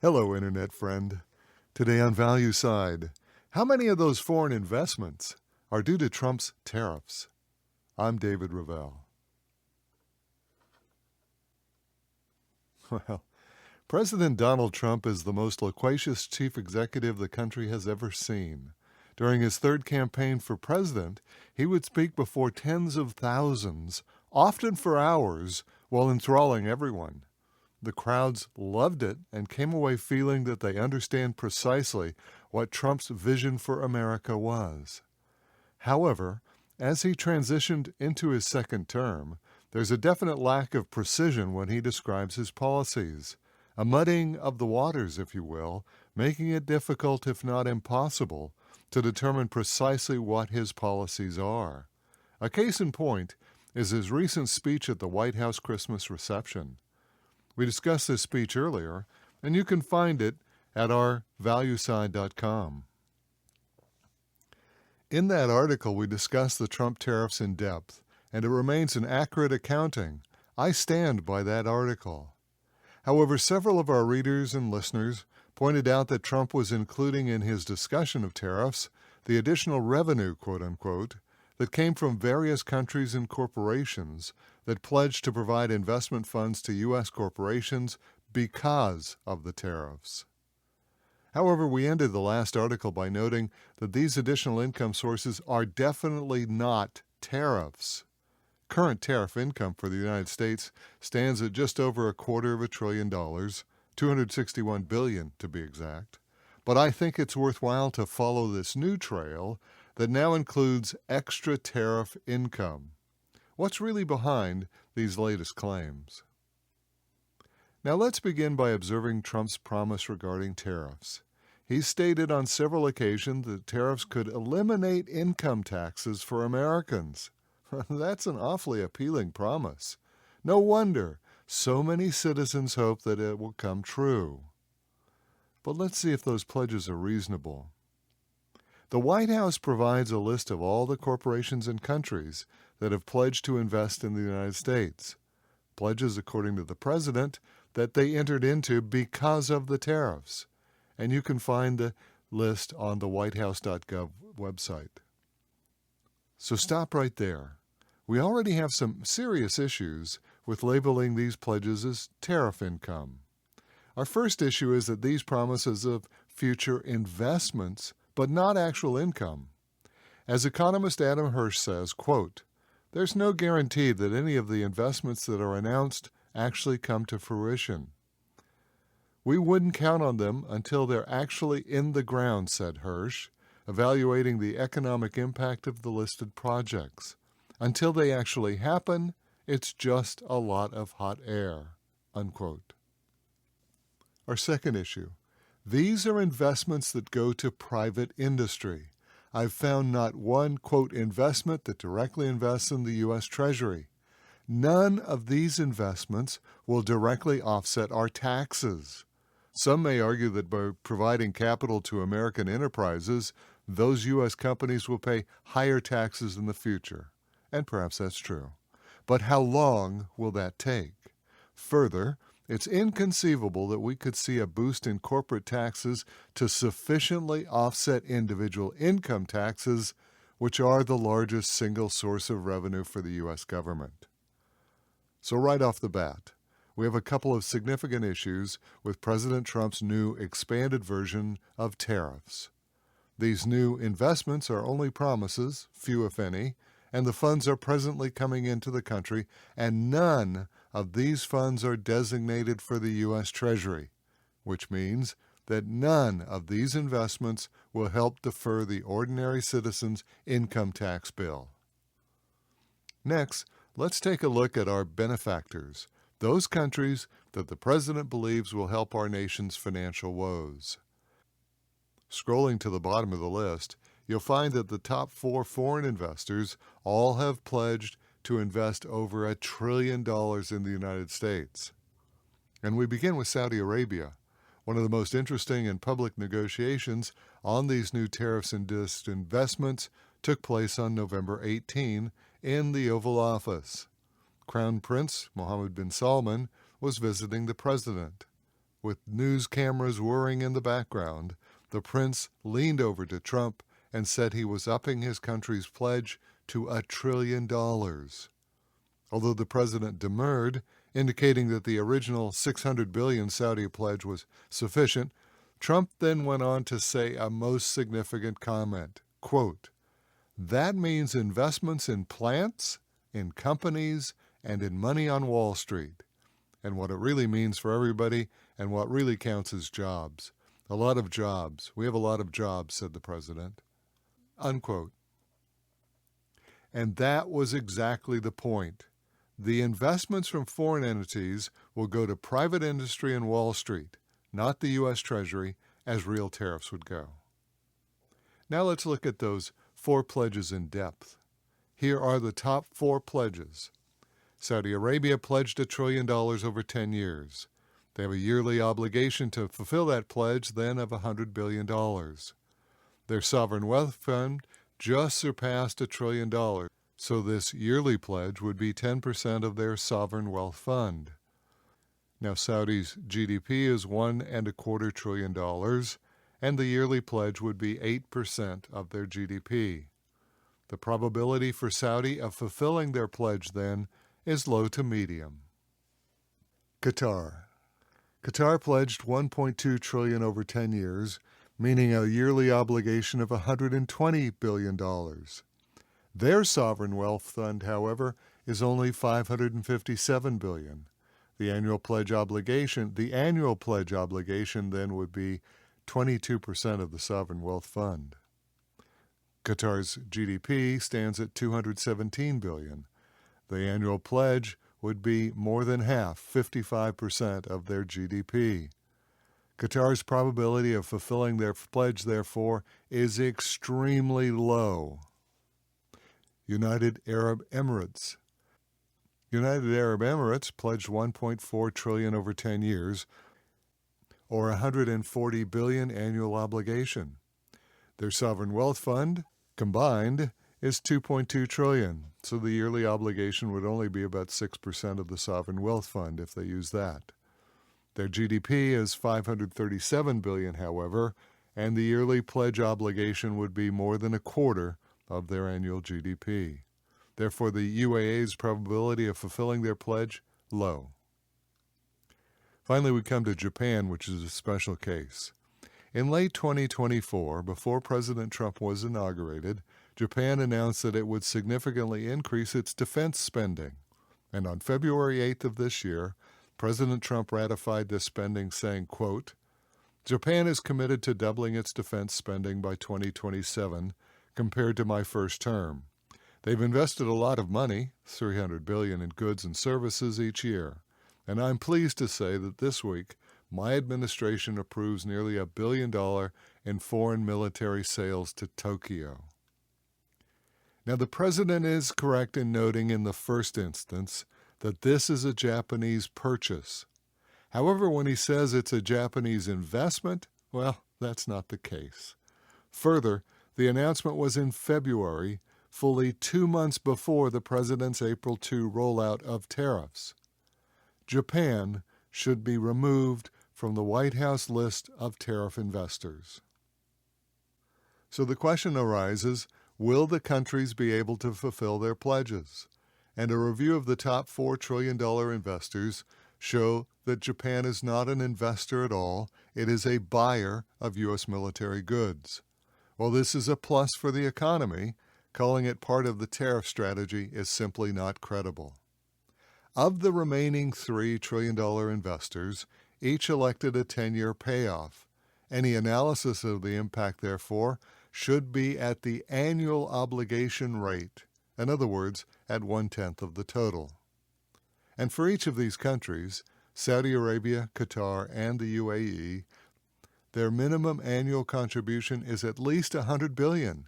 Hello, Internet friend. Today on Value Side, how many of those foreign investments are due to Trump's tariffs? I'm David Ravel. Well, President Donald Trump is the most loquacious chief executive the country has ever seen. During his third campaign for president, he would speak before tens of thousands, often for hours, while enthralling everyone. The crowds loved it and came away feeling that they understand precisely what Trump's vision for America was. However, as he transitioned into his second term, there's a definite lack of precision when he describes his policies, a muddying of the waters, if you will, making it difficult, if not impossible, to determine precisely what his policies are. A case in point is his recent speech at the White House Christmas reception. We discussed this speech earlier, and you can find it at our valueside.com. In that article, we discussed the Trump tariffs in depth, and it remains an accurate accounting. I stand by that article. However, several of our readers and listeners pointed out that Trump was including in his discussion of tariffs the additional revenue, quote-unquote, that came from various countries and corporations that pledged to provide investment funds to U.S. corporations because of the tariffs. However, we ended the last article by noting that these additional income sources are definitely not tariffs. Current tariff income for the United States stands at just over $250 billion, $261 billion to be exact. But I think it's worthwhile to follow this new trail that now includes extra tariff income. What's really behind these latest claims? Now let's begin by observing Trump's promise regarding tariffs. He's stated on several occasions that tariffs could eliminate income taxes for Americans. That's an awfully appealing promise. No wonder so many citizens hope that it will come true. But let's see if those pledges are reasonable. The White House provides a list of all the corporations and countries that have pledged to invest in the United States. Pledges, according to the president, that they entered into because of the tariffs. And you can find the list on the whitehouse.gov website. So stop right there. We already have some serious issues with labeling these pledges as tariff income. Our first issue is that these promises of future investments, but not actual income. As economist Adam Hirsch says, quote, "There's no guarantee that any of the investments that are announced actually come to fruition. We wouldn't count on them until they're actually in the ground," said Hirsch, evaluating the economic impact of the listed projects. Until they actually happen, it's just a lot of hot air, unquote. Our second issue. These are investments that go to private industry. I've found not one, quote, investment that directly invests in the U.S. Treasury. None of these investments will directly offset our taxes. Some may argue that by providing capital to American enterprises, those U.S. companies will pay higher taxes in the future. And perhaps that's true. But how long will that take? Further, it's inconceivable that we could see a boost in corporate taxes to sufficiently offset individual income taxes, which are the largest single source of revenue for the U.S. government. So right off the bat, we have a couple of significant issues with President Trump's new expanded version of tariffs. These new investments are only promises, few if any, and the funds are presently coming into the country, and none of these funds are designated for the U.S. Treasury, which means that none of these investments will help defer the ordinary citizen's income tax bill. Next, let's take a look at our benefactors, those countries that the president believes will help our nation's financial woes. Scrolling to the bottom of the list, you'll find that the top 4 foreign investors all have pledged to invest over $1 trillion in the United States. And we begin with Saudi Arabia. One of the most interesting and public negotiations on these new tariffs and investments took place on November 18 in the Oval Office. Crown Prince Mohammed bin Salman was visiting the president. with news cameras whirring in the background, the prince leaned over to Trump and said he was upping his country's pledge to $1 trillion. Although the president demurred, indicating that the original $600 billion Saudi pledge was sufficient, Trump then went on to say a most significant comment, quote, "That means investments in plants, in companies, and in money on Wall Street. And what it really means for everybody and what really counts is jobs. A lot of jobs. We have a lot of jobs," said the president. Unquote. And that was exactly the point. The investments from foreign entities will go to private industry and Wall Street, not the U.S. Treasury, as real tariffs would go. Now let's look at those 4 pledges in depth. Here are the top 4 pledges. Saudi Arabia pledged $1 trillion over 10 years. They have a yearly obligation to fulfill that pledge then of $100 billion. Their sovereign wealth fund just surpassed $1 trillion, so this yearly pledge would be 10% of their sovereign wealth fund. Now Saudi's GDP is $1.25 trillion, and the yearly pledge would be 8% of their GDP. The probability for Saudi of fulfilling their pledge then is low to medium. Qatar pledged $1.2 trillion over 10 years, meaning a yearly obligation of $120 billion. Their sovereign wealth fund, however, is only $557 billion. The annual pledge obligation then would be 22% of the sovereign wealth fund. Qatar's GDP stands at $217 billion. The annual pledge would be more than half, 55% of their GDP. Qatar's probability of fulfilling their pledge, therefore, is extremely low. United Arab Emirates pledged $1.4 trillion over 10 years, or $140 billion annual obligation. Their sovereign wealth fund, combined, is $2.2 trillion, so the yearly obligation would only be about 6% of the sovereign wealth fund if they use that. Their GDP is $537 billion, however, and the yearly pledge obligation would be more than a quarter of their annual GDP. Therefore, the UAE's probability of fulfilling their pledge, low. Finally, we come to Japan, which is a special case. In late 2024, before President Trump was inaugurated, Japan announced that it would significantly increase its defense spending. And on February 8th of this year, President Trump ratified this spending, saying, quote, "Japan is committed to doubling its defense spending by 2027 compared to my first term. They've invested a lot of money, $300 billion in goods and services each year. And I'm pleased to say that this week, my administration approves nearly $1 billion in foreign military sales to Tokyo." Now, the president is correct in noting in the first instance that this is a Japanese purchase. However, when he says it's a Japanese investment, well, that's not the case. Further, the announcement was in February, fully 2 months before the president's April 2 rollout of tariffs. Japan should be removed from the White House list of tariff investors. So the question arises, will the countries be able to fulfill their pledges? And a review of the top $4 trillion investors show that Japan is not an investor at all. It is a buyer of U.S. military goods. While this is a plus for the economy, calling it part of the tariff strategy is simply not credible. Of the remaining $3 trillion investors, each elected a 10-year payoff. Any analysis of the impact, therefore, should be at the annual obligation rate, in other words, at 1/10 of the total. And for each of these countries, Saudi Arabia, Qatar, and the UAE, their minimum annual contribution is at least $100 billion,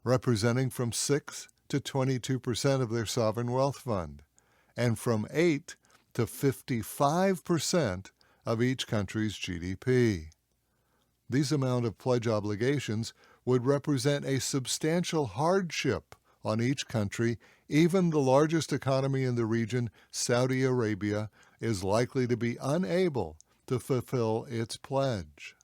representing from 6 to 22% of their sovereign wealth fund, and from 8 to 55% of each country's GDP. These amount of pledge obligations would represent a substantial hardship on each country. Even the largest economy in the region, Saudi Arabia, is likely to be unable to fulfill its pledge.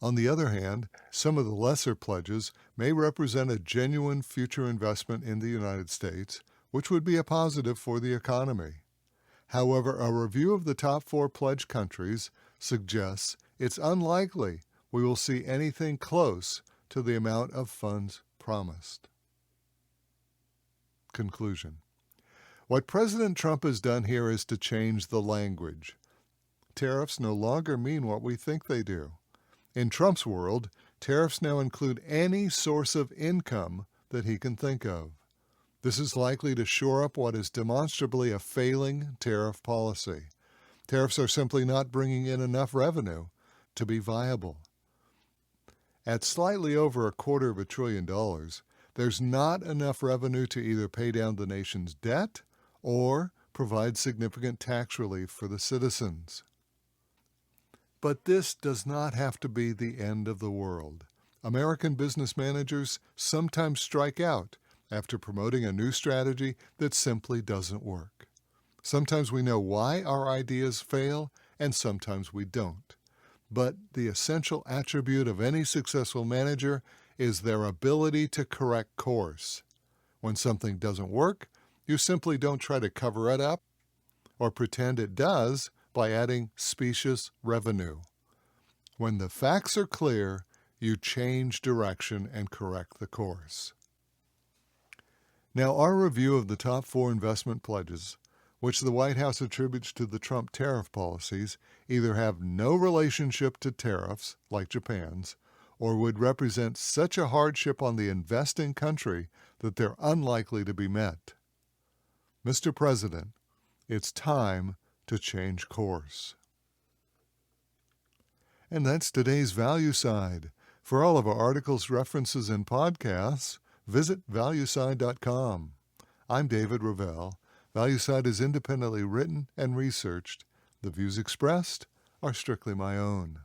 On the other hand, some of the lesser pledges may represent a genuine future investment in the United States, which would be a positive for the economy. However, a review of the top 4 pledge countries suggests it's unlikely we will see anything close to the amount of funds promised. Conclusion. What President Trump has done here is to change the language. Tariffs no longer mean what we think they do. In Trump's world, tariffs now include any source of income that he can think of. This is likely to shore up what is demonstrably a failing tariff policy. Tariffs are simply not bringing in enough revenue to be viable. At slightly over $250 billion, there's not enough revenue to either pay down the nation's debt or provide significant tax relief for the citizens. But this does not have to be the end of the world. American business managers sometimes strike out after promoting a new strategy that simply doesn't work. Sometimes we know why our ideas fail, and sometimes we don't. But the essential attribute of any successful manager is their ability to correct course. When something doesn't work, you simply don't try to cover it up or pretend it does by adding specious revenue. When the facts are clear, you change direction and correct the course. Now, our review of the top 4 investment pledges, which the White House attributes to the Trump tariff policies, either have no relationship to tariffs, like Japan's, or would represent such a hardship on the investing country that they're unlikely to be met. Mr. President, it's time to change course. And that's today's Value Side. For all of our articles, references, and podcasts, visit valueside.com. I'm David Ravel. ValueSide is independently written and researched. The views expressed are strictly my own.